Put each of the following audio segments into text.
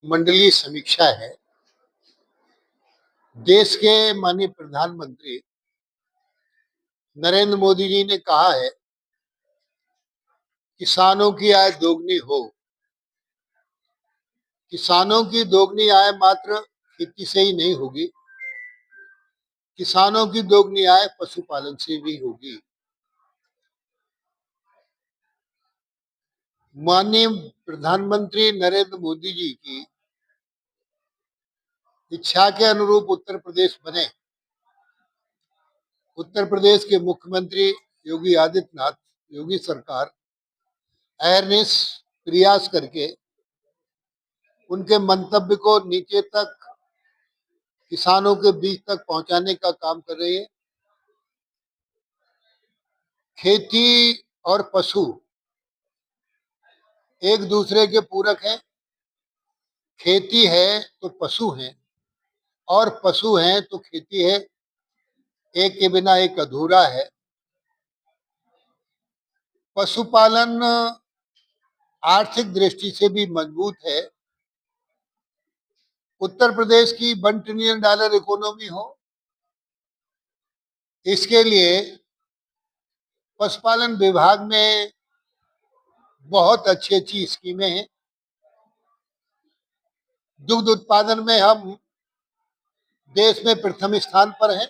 मंडलीय समीक्षा है। देश के माननीय प्रधानमंत्री नरेंद्र मोदी जी ने कहा है, किसानों की आय दोगुनी हो। किसानों की दोगुनी आय मात्र खेती से ही नहीं होगी, किसानों की दोगुनी आय पशुपालन से भी होगी। माननीय प्रधानमंत्री नरेंद्र मोदी जी की इच्छा के अनुरूप उत्तर प्रदेश बने। उत्तर प्रदेश के मुख्यमंत्री योगी आदित्यनाथ, योगी सरकार अवेयरनेस प्रयास करके उनके मंतव्य को नीचे तक, किसानों के बीच तक पहुंचाने का काम कर रही है। खेती और पशु एक दूसरे के पूरक हैं। खेती है तो पशु हैं, और पशु हैं तो खेती है। एक के बिना एक अधूरा है। पशुपालन आर्थिक दृष्टि से भी मजबूत है। उत्तर प्रदेश की $1 ट्रिलियन इकोनॉमी हो, इसके लिए पशुपालन विभाग में बहुत अच्छी अच्छी स्कीमें हैं। दुग्ध उत्पादन में हम देश में प्रथम स्थान पर हैं।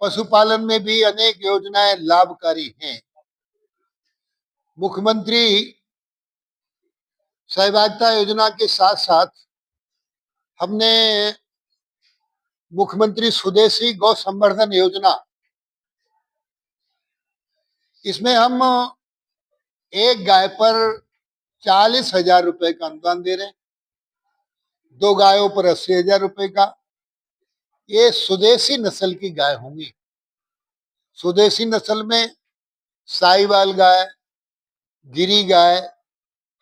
पशुपालन में भी अनेक योजनाएं लाभकारी हैं। मुख्यमंत्री सहभागिता योजना के साथ साथ हमने मुख्यमंत्री स्वदेशी गौ संवर्धन योजना, इसमें हम एक गाय पर 40,000 रुपए का अनुदान दे रहे हैं, 2 गायों पर 80,000 रुपए का। ये स्वदेशी नस्ल की गाय होंगी। स्वदेशी नस्ल में साहिवाल गाय, गिरी गाय,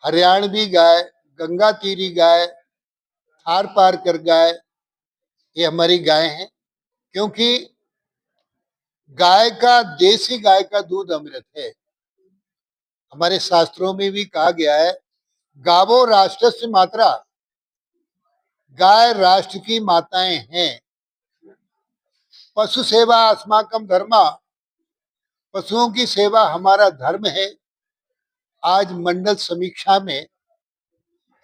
हरियाणवी गाय, गंगा तीरी गाय, थार पारकर गाय, ये हमारी गाय हैं। क्योंकि गाय का, देसी गाय का दूध अमृत है। हमारे शास्त्रों में भी कहा गया है, गावो राष्ट्रस्य मातरा, गाय राष्ट्र की माताएं हैं। पशु सेवा अस्माकम धर्मा, पशुओं की सेवा हमारा धर्म है। आज मंडल समीक्षा में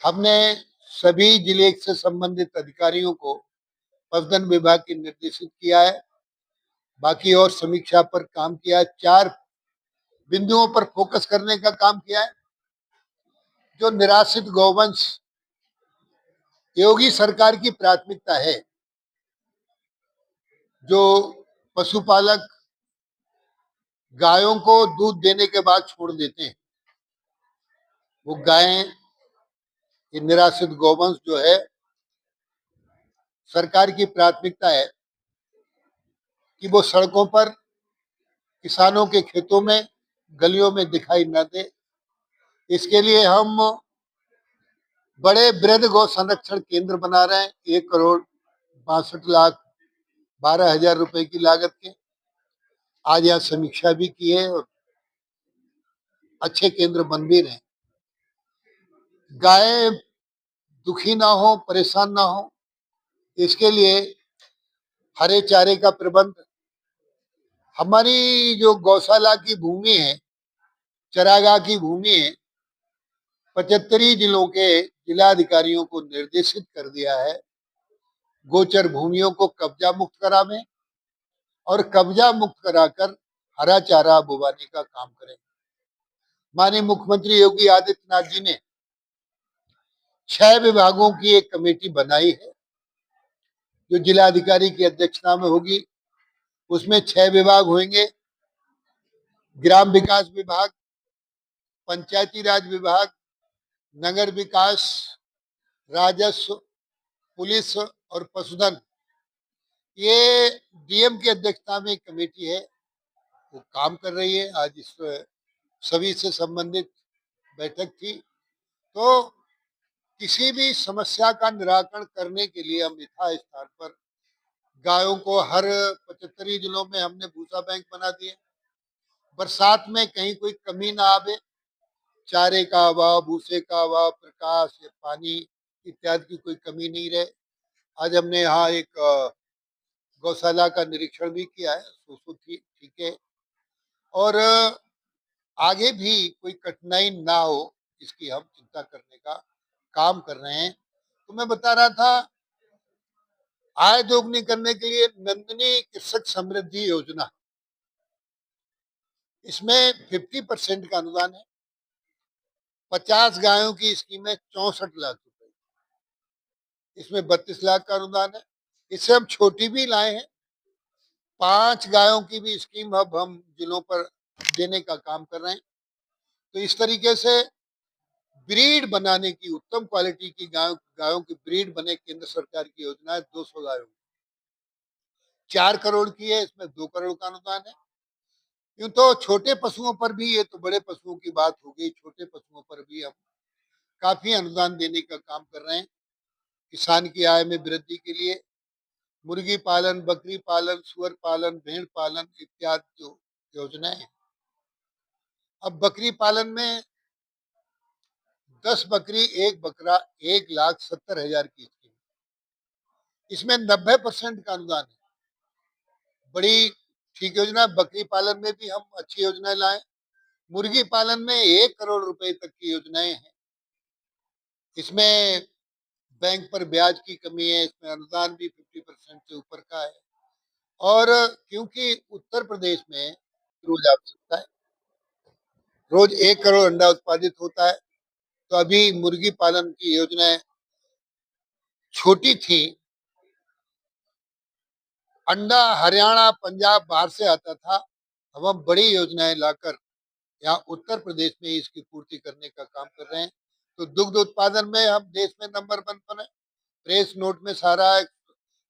हमने सभी जिले से संबंधित अधिकारियों को पशुधन विभाग की निर्देशित किया है। बाकी और समीक्षा पर काम किया है। 4 बिंदुओं पर फोकस करने का काम किया है। जो निराश्रित गौवंश योगी सरकार की प्राथमिकता है। जो पशुपालक गायों को दूध देने के बाद छोड़ देते हैं, वो गायें, ये निराश्रित गौवंश जो है, सरकार की प्राथमिकता है कि वो सड़कों पर, किसानों के खेतों में, गलियों में दिखाई न दे। इसके लिए हम बड़े वृहद गौ संरक्षण केंद्र बना रहे हैं। 1,62,62,12,000 रुपए की लागत के। आज यहाँ समीक्षा भी की है और अच्छे केंद्र बन भी रहे। गाय दुखी ना हो, परेशान ना हो, इसके लिए हरे चारे का प्रबंध। हमारी जो गौशाला की भूमि है, चरागाह की भूमि है, 75 जिलों के जिलाधिकारियों को निर्देशित कर दिया है, गोचर भूमियों को कब्जा मुक्त करावें और कब्जा मुक्त कराकर हरा चारा बुवाने का काम करें। माननीय मुख्यमंत्री योगी आदित्यनाथ जी ने 6 विभागों की एक कमेटी बनाई है, जो जिलाधिकारी की अध्यक्षता में होगी। उसमें 6 विभाग होंगे: ग्राम विकास विभाग, पंचायती राज विभाग, नगर विकास, राजस्व, पुलिस और पशुधन। ये डीएम की अध्यक्षता में एक कमेटी है, वो काम कर रही है। आज इस सभी से संबंधित बैठक थी। तो किसी भी समस्या का निराकरण करने के लिए हम यथा स्थान पर गायों को, हर 75 जिलों में हमने भूसा बैंक बना दिए। बरसात में कहीं कोई कमी ना आवे, चारे का अभाव, भूसे का अभाव, प्रकाश या पानी इत्यादि की कोई कमी नहीं रहे। आज हमने यहाँ एक गौशाला का निरीक्षण भी किया है, सो ठीक है। और आगे भी कोई कठिनाई ना हो, इसकी हम चिंता करने का काम कर रहे हैं। तो मैं बता रहा था, आय दोगुनी करने के लिए नंदिनी कृषक समृद्धि योजना, इसमें 50% का अनुदान है। 50 गायों की स्कीम है, 64 लाख रुपए। इसमें 32 लाख का अनुदान है। इससे हम छोटी भी लाए हैं। 5 गायों की भी स्कीम अब हम जिलों पर देने का काम कर रहे हैं। तो इस तरीके से ब्रीड बनाने की, उत्तम क्वालिटी की गायों की ब्रीड बने, केंद्र सरकार की योजना है। 200 गायों 4 करोड़ की है, इसमें 2 करोड़ का अनुदान है। यूं तो छोटे पशुओं पर भी, ये तो बड़े पशुओं की बात हो गई, छोटे पशुओं पर भी हम काफी अनुदान देने का काम कर रहे हैं, किसान की आय में वृद्धि के लिए। मुर्गी पालन, बकरी पालन, सुअर पालन, भेड़ पालन इत्यादि जो योजनाएं हैं। अब बकरी पालन में 10 बकरी 1 बकरा 1,70,000 की स्कीम, इसमें 90% का अनुदान है। बड़ी ठीक योजना। बकरी पालन में भी हम अच्छी योजनाएं लाए। मुर्गी पालन में 1 करोड़ रुपए तक की योजनाएं हैं। इसमें बैंक पर ब्याज की कमी है, इसमें अनुदान भी 50% से ऊपर का है। और क्योंकि उत्तर प्रदेश में रोज आवश्यकता है, रोज 1 करोड़ अंडा उत्पादित होता है। तो अभी मुर्गी पालन की योजनाएं छोटी थी। अंडा हरियाणा, पंजाब, बाहर से आता था। अब हम बड़ी योजनाएं लाकर यहाँ उत्तर प्रदेश में इसकी पूर्ति करने का काम कर रहे हैं। तो दुग्ध उत्पादन में हम देश में नंबर 1 पर है। प्रेस नोट में सारा है।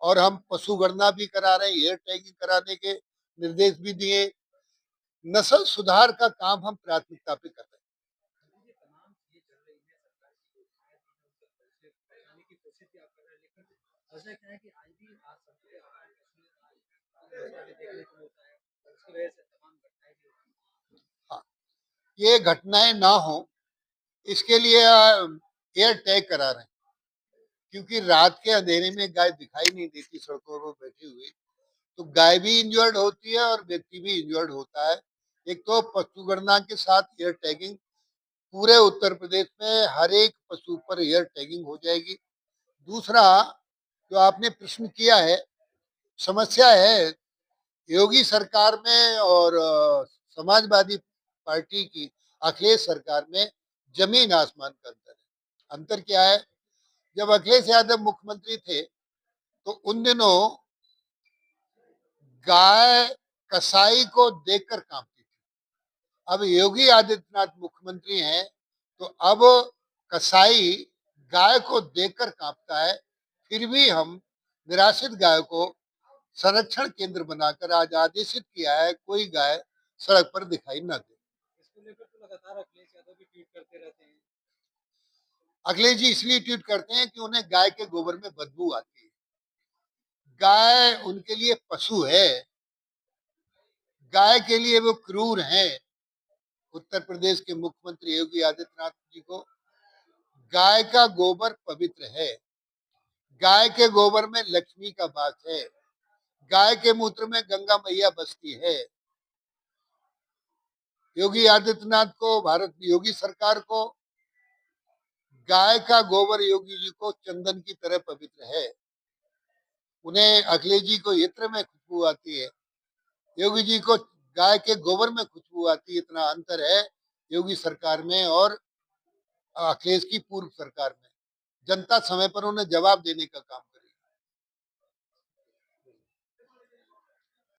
और हम पशु गणना भी करा रहे हैं, हेयर टैगिंग कराने के निर्देश भी दिए। नस्ल सुधार का काम हम प्राथमिकता पे कर रहे हैं। हाँ, ये घटनाएं ना हो, इसके लिए एयर टैग करा रहे हैं। क्योंकि रात के अंधेरे में गाय दिखाई नहीं देती सड़कों पर बैठी हुई, तो गाय भी इंजर्ड होती है और व्यक्ति भी इंजर्ड होता है। एक तो पशु गणना के साथ एयर टैगिंग, पूरे उत्तर प्रदेश में हर एक पशु पर एयर टैगिंग हो जाएगी। दूसरा, जो आपने प्रश्न किया है, समस्या है योगी सरकार में और समाजवादी पार्टी की अखिलेश सरकार में जमीन आसमान का अंतर है। अंतर क्या है? जब अखिलेश यादव मुख्यमंत्री थे तो उन दिनों गाय कसाई को देखकर कांपती थी। अब योगी आदित्यनाथ मुख्यमंत्री हैं तो अब कसाई गाय को देखकर कांपता है। फिर भी हम निराश्रित गाय को संरक्षण केंद्र बनाकर आज आदेशित किया है, कोई गाय सड़क पर दिखाई न दे। इसको लेकर तो लगातार अखिलेश यादव भी ट्वीट करते रहते हैं। अखिलेश जी इसलिए ट्वीट करते हैं कि उन्हें गाय के गोबर में बदबू आती है। गाय उनके लिए पशु है, गाय के लिए वो क्रूर हैं। उत्तर प्रदेश के मुख्यमंत्री योगी आदित्यनाथ जी को गाय का गोबर पवित्र है। गाय के गोबर में लक्ष्मी का वास है। गाय के मूत्र में गंगा मैया बसती है। योगी आदित्यनाथ को, भारत योगी सरकार को गाय का गोबर योगी जी को चंदन की तरह पवित्र है। उन्हें अखिलेश जी को इत्र में खुशबू आती है, योगी जी को गाय के गोबर में खुशबू आती है। इतना अंतर है योगी सरकार में और अखिलेश की पूर्व सरकार में। जनता समय पर उन्हें जवाब देने का काम